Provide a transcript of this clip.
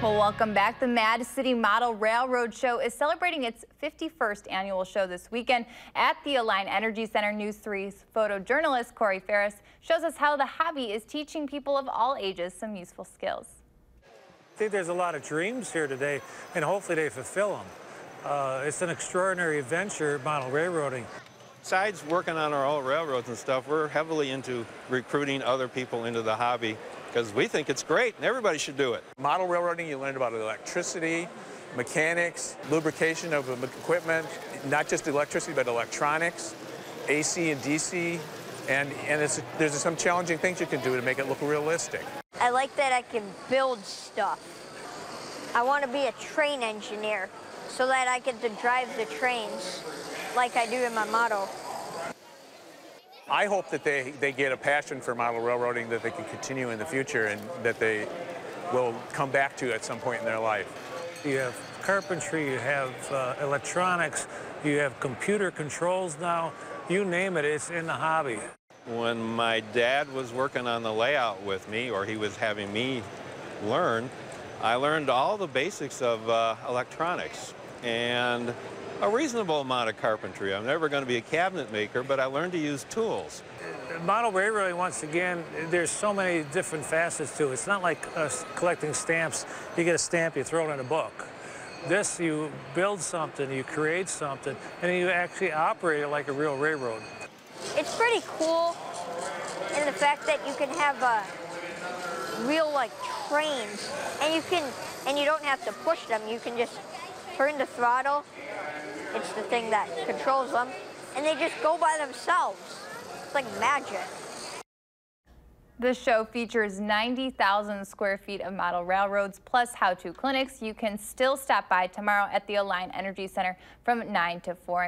Well, welcome back. The Mad City Model Railroad Show is celebrating its 51st annual show this weekend at the Alliant Energy Center. News 3's photojournalist Corey Ferris shows us how the hobby is teaching people of all ages some useful skills. I think there's a lot of dreams here today, and hopefully they fulfill them. It's an extraordinary adventure, model railroading. Besides working on our old railroads and stuff, we're heavily into recruiting other people into the hobby because we think it's great and everybody should do it. Model railroading, you learn about electricity, mechanics, lubrication of equipment, not just electricity, but electronics, AC and DC, and there's some challenging things you can do to make it look realistic. I like that I can build stuff. I want to be a train engineer so that I get to drive the trains like I do in my model. I hope that they get a passion for model railroading that they can continue in the future and that they will come back to at some point in their life. You have carpentry, you have electronics, you have computer controls now. You name it, it's in the hobby. When my dad was working on the layout with me, or he was having me learn, I learned all the basics of electronics and a reasonable amount of carpentry. I'm never going to be a cabinet maker, but I learned to use tools. Model railroading, once again, there's so many different facets to it. It's not like collecting stamps. You get a stamp, you throw it in a book. This, you build something, you create something, and you actually operate it like a real railroad. It's pretty cool in the fact that you can have real trains, and you don't have to push them. You can just turn the throttle. It's the thing that controls them, and they just go by themselves. It's like magic. The show features 90,000 square feet of model railroads plus how-to clinics. You can still stop by tomorrow at the Alliant Energy Center from 9 to 4.